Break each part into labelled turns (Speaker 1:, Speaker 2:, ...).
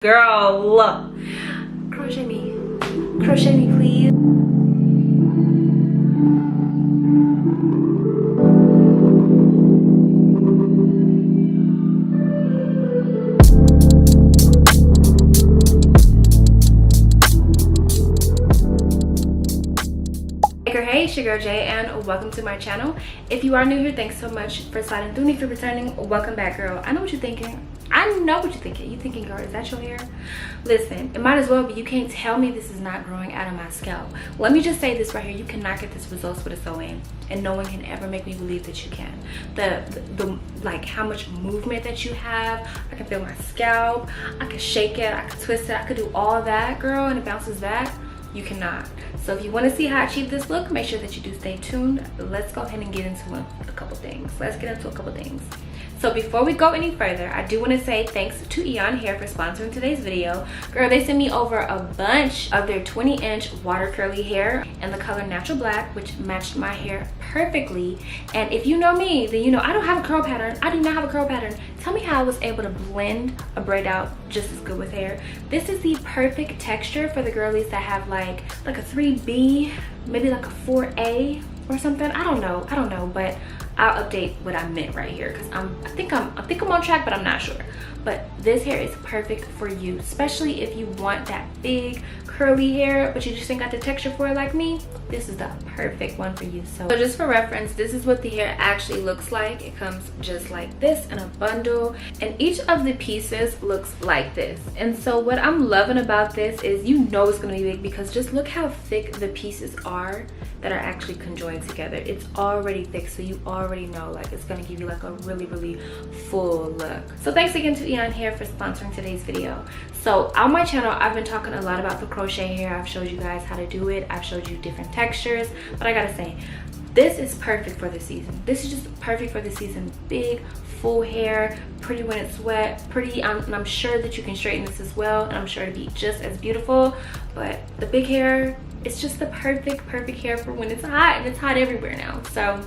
Speaker 1: Girl, crochet me please. Hey, it's your girl Jay and welcome to my channel. If you are new here, thanks so much for sliding through. If you're returning, welcome back, girl. I know what you're thinking. You're thinking, girl, is that your hair? Listen, it might as well be. You can't tell me this is not growing out of my scalp. Let me just say this right here. You cannot get this results with a sew-in, and no one can ever make me believe that you can. The like how much movement that you have. I can feel my scalp. I can shake it. I can twist it. I could do all that, girl, and it bounces back. You cannot. So if you want to see how I achieve this look, make sure that you do stay tuned. Let's go ahead and get into a couple things. So before we go any further, I do want to say thanks to EayonHair for sponsoring today's video. Girl, they sent me over a bunch of their 20-inch water curly hair in the color natural black, which matched my hair perfectly. And if you know me, then you know I don't have a curl pattern. I do not have a curl pattern. Tell me how I was able to blend a braid out just as good with hair. This is the perfect texture for the girlies that have like a 3B, maybe like a 4A or something. I don't know, but I'll update what I meant right here because I think I'm on track, but I'm not sure. But this hair is perfect for you, especially if you want that big curly hair but you just ain't got the texture for it like me. This is the perfect one for you. So just for reference, this is what the hair actually looks like. It comes just like this in a bundle, and each of the pieces looks like this. And so what I'm loving about this is, you know, it's gonna be big because just look how thick the pieces are that are actually conjoined together. It's already thick, so you already know like it's gonna give you like a really full look. So thanks again to EayonHair for sponsoring today's video. So on my channel, I've been talking a lot about the crochet hair. I've showed you guys how to do it. I've showed you different textures, but I gotta say, this is perfect for the season. This is just perfect for the season. Big, full hair, pretty when it's wet, pretty. I'm sure that you can straighten this as well, and I'm sure it'll be just as beautiful. But the big hair, it's just the perfect hair for when it's hot, and it's hot everywhere now. So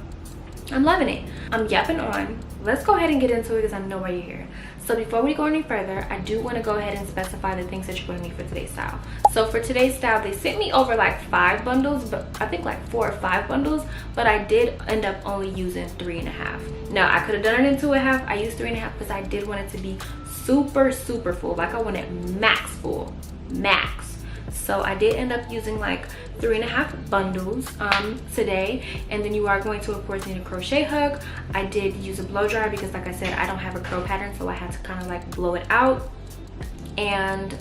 Speaker 1: I'm loving it. I'm yapping on. Let's go ahead and get into it because I know why you're here. So before we go any further, I do want to go ahead and specify the things that you're going to need for today's style. So for today's style, they sent me over like 5 bundles, but I think like 4 or 5 bundles, but I did end up only using 3.5. Now I could have done it in 2.5. I used 3.5 because I did want it to be super full. Like I want it max full, max. So I did end up using like 3.5 bundles today. And then you are going to of course need a crochet hook. I did use a blow dryer because like I said, I don't have a curl pattern, so I had to kind of like blow it out. And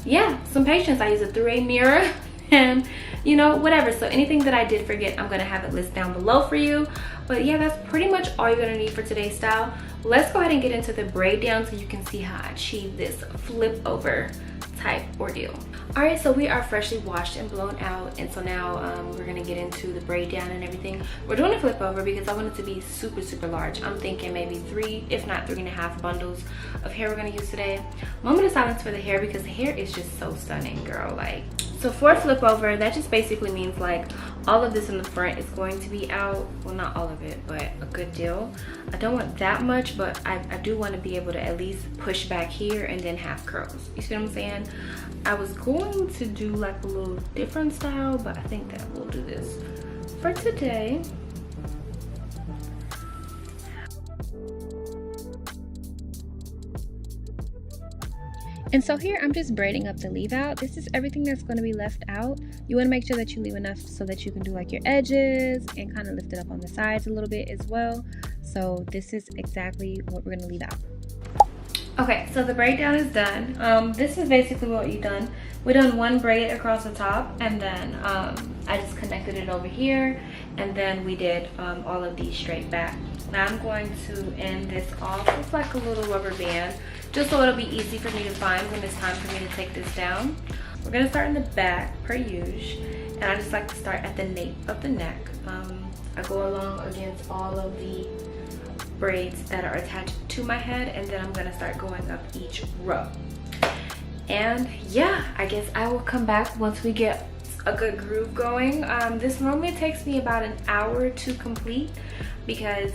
Speaker 1: yeah, some patience. I used a 3A mirror and you know, whatever. So anything that I did forget, I'm gonna have it listed down below for you. But yeah, that's pretty much all you're gonna need for today's style. Let's go ahead and get into the braid down so you can see how I achieve this flip over type ordeal. All right, so we are freshly washed and blown out, and so now we're gonna get into the braid down and everything. We're doing a flip over because I want it to be super large. I'm thinking maybe 3, if not 3.5 bundles of hair we're gonna use today. Moment of silence for the hair because the hair is just so stunning, girl. Like, so for a flip over, that just basically means like all of this in the front is going to be out. Well, not all of it, but a good deal. I don't want that much, but I do want to be able to at least push back here and then have curls. You see what I'm saying? I was going to do like a little different style, but I think that we'll do this for today. And so here I'm just braiding up the leave out. This is everything that's going to be left out. You want to make sure that you leave enough so that you can do like your edges and kind of lift it up on the sides a little bit as well. So this is exactly what we're going to leave out. Okay, so the braid down is done. This is basically what we've done. We done one braid across the top, and then I just connected it over here, and then we did all of these straight back. Now I'm going to end this off with like a little rubber band, just so it'll be easy for me to find when it's time for me to take this down. We're gonna start in the back per usual, and I just like to start at the nape of the neck. I go along against all of the braids that are attached to my head, and then I'm gonna start going up each row. And yeah, I guess I will come back once we get a good groove going. This normally takes me about an hour to complete because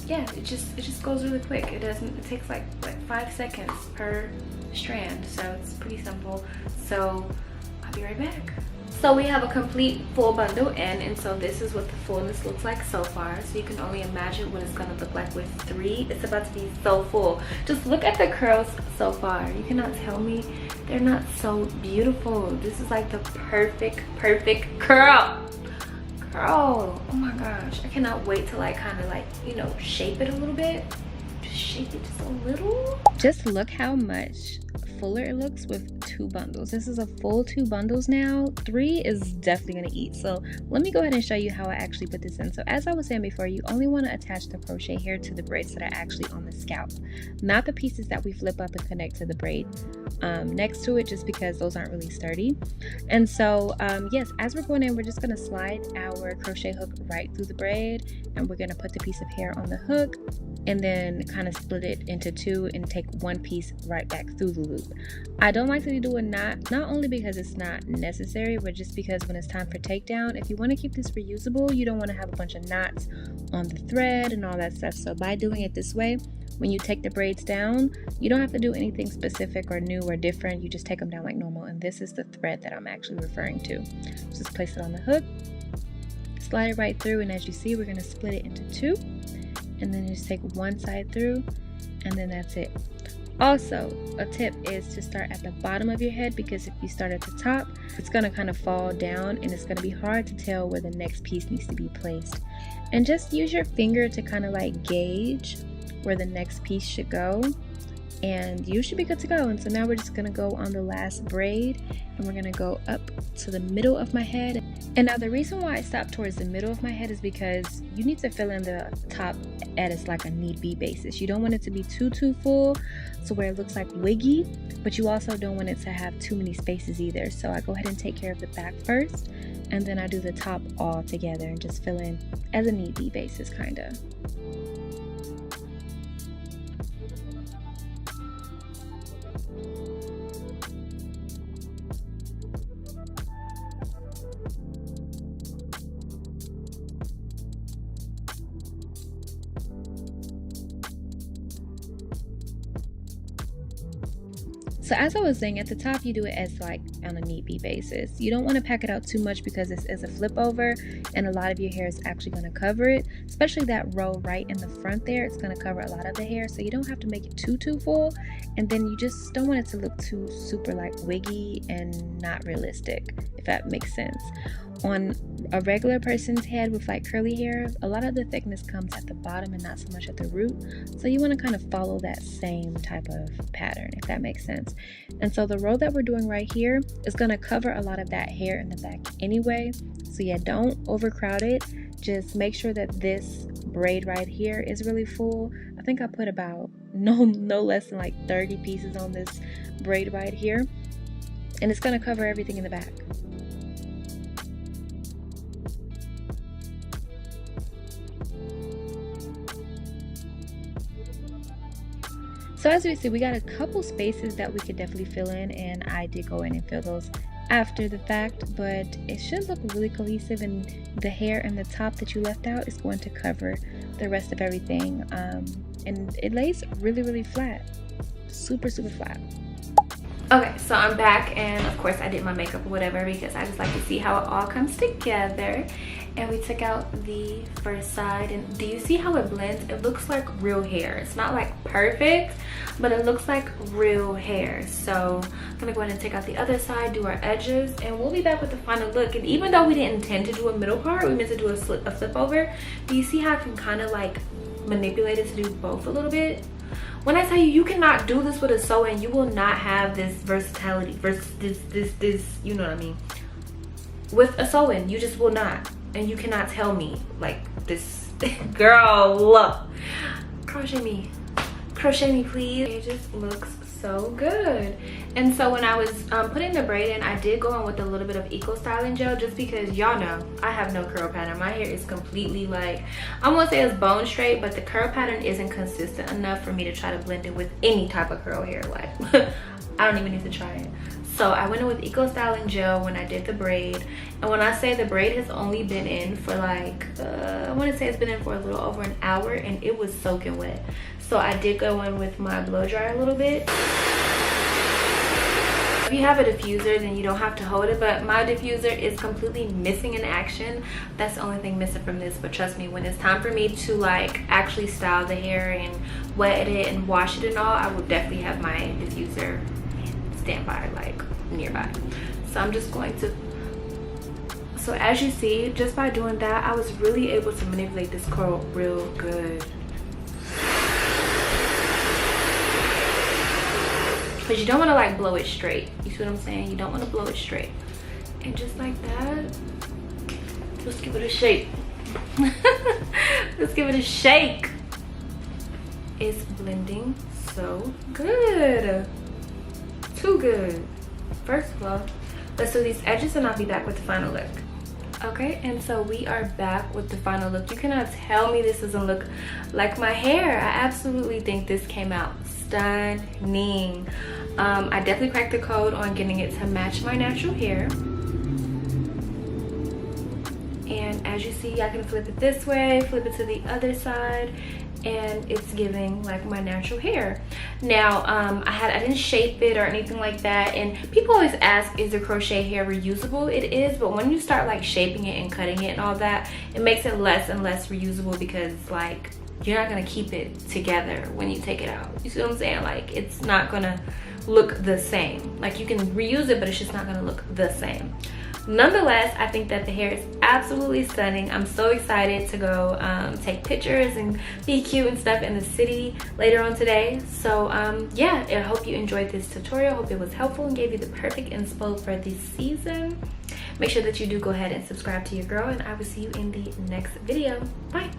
Speaker 1: yeah, it just goes really quick. It takes like 5 seconds per strand, so it's pretty simple. So I'll be right back. So we have a complete full bundle in, and so this is what the fullness looks like so far. So you can only imagine what it's gonna look like with 3. It's about to be so full. Just look at the curls so far. You cannot tell me they're not so beautiful. This is like the perfect curl. Oh my gosh, I cannot wait to like kind of like, you know, shape it a little bit. Just shape it just a little. Just look how much fuller it looks with 2 bundles. This is a full 2 bundles now. 3 is definitely gonna eat. So let me go ahead and show you how I actually put this in. So as I was saying before, you only want to attach the crochet hair to the braids that are actually on the scalp, not the pieces that we flip up and connect to the braid next to it, just because those aren't really sturdy. And so yes, as we're going in, we're just gonna slide our crochet hook right through the braid, and we're gonna put the piece of hair on the hook and then kind of split it into 2 and take 1 piece right back through the loop. I don't like to do a knot, not only because it's not necessary, but just because when it's time for takedown, if you want to keep this reusable, you don't want to have a bunch of knots on the thread and all that stuff. So by doing it this way, when you take the braids down, you don't have to do anything specific or new or different. You just take them down like normal, and this is the thread that I'm actually referring to. Just place it on the hook, slide it right through, and as you see, we're going to split it into 2, and then just take one side through, and then that's it. Also, a tip is to start at the bottom of your head, because if you start at the top, it's going to kind of fall down and it's going to be hard to tell where the next piece needs to be placed. And just use your finger to kind of like gauge where the next piece should go, and you should be good to go. And so now we're just going to go on the last braid, and we're going to go up to the middle of my head. And now the reason why I stopped towards the middle of my head is because you need to fill in the top edges like a need be basis. You don't want it to be too full, so where it looks like wiggy, but you also don't want it to have too many spaces either. So I go ahead and take care of the back first, and then I do the top all together and just fill in as a need be basis kind of. So as I was saying, at the top you do it as like on a need be basis. You don't want to pack it out too much because this is a flip over and a lot of your hair is actually going to cover it, especially that row right in the front there. It's going to cover a lot of the hair, so you don't have to make it too full, and then you just don't want it to look too super like wiggy and not realistic, if that makes sense. On a regular person's head with like curly hair, a lot of the thickness comes at the bottom and not so much at the root, so you want to kind of follow that same type of pattern, if that makes sense. And so the row that we're doing right here is going to cover a lot of that hair in the back anyway, so yeah, don't overcrowd it. Just make sure that this braid right here is really full. I think I put about no less than like 30 pieces on this braid right here, and it's going to cover everything in the back. So as we see, we got a couple spaces that we could definitely fill in, and I did go in and fill those after the fact, but it should look really cohesive, and the hair and the top that you left out is going to cover the rest of everything, and it lays really flat, super flat. Okay, so I'm back, and of course I did my makeup or whatever because I just like to see how it all comes together. And we took out the first side, and do you see how it blends? It looks like real hair. It's not like perfect, but it looks like real hair. So I'm gonna go ahead and take out the other side, do our edges, and we'll be back with the final look. And even though we didn't intend to do a middle part, we meant to do a flip over. Do you see how I can kind of like manipulate it to do both a little bit? When I tell you, you cannot do this with a sew-in, you will not have this versatility versus this, you know what I mean? With a sew-in, you just will not. And you cannot tell me like this. Girl, crochet me please. It just looks so good. And so when I was putting the braid in, I did go in with a little bit of eco styling gel, just because y'all know I have no curl pattern. My hair is completely like, I won't say it's bone straight, but the curl pattern isn't consistent enough for me to try to blend it with any type of curl hair. Like I don't even need to try it. So I went in with eco styling gel when I did the braid, and when I say the braid has only been in for like I want to say it's been in for a little over an hour, and it was soaking wet. So I did go in with my blow dryer a little bit. if you have a diffuser, then you don't have to hold it, but my diffuser is completely missing in action. That's the only thing missing from this. But trust me, when it's time for me to like actually style the hair and wet it and wash it and all, I will definitely have my diffuser standby, like nearby. So I'm just going to, so as you see, just by doing that, I was really able to manipulate this curl real good. But you don't want to like blow it straight. You see what I'm saying? You don't want to blow it straight. And just like that, let's give it a shake. Let's give it a shake. It's blending so good. Too good. First of all, let's do these edges and I'll be back with the final look. Okay, and so we are back with the final look. You cannot tell me this doesn't look like my hair. I absolutely think this came out stunning. I definitely cracked the code on getting it to match my natural hair. And as you see, I can flip it this way, flip it to the other side, and it's giving like my natural hair. Now I didn't shape it or anything like that, and people always ask, is the crochet hair reusable? It is, but when you start like shaping it and cutting it and all that, it makes it less and less reusable, because like you're not gonna keep it together when you take it out. You see what I'm saying? Like it's not gonna look the same. Like you can reuse it, but it's just not gonna look the same. Nonetheless, I think that the hair is absolutely stunning. I'm so excited to go take pictures and be cute and stuff in the city later on today. So yeah, I hope you enjoyed this tutorial. Hope it was helpful and gave you the perfect inspo for this season. Make sure that you do go ahead and subscribe to your girl, and I will see you in the next video. Bye.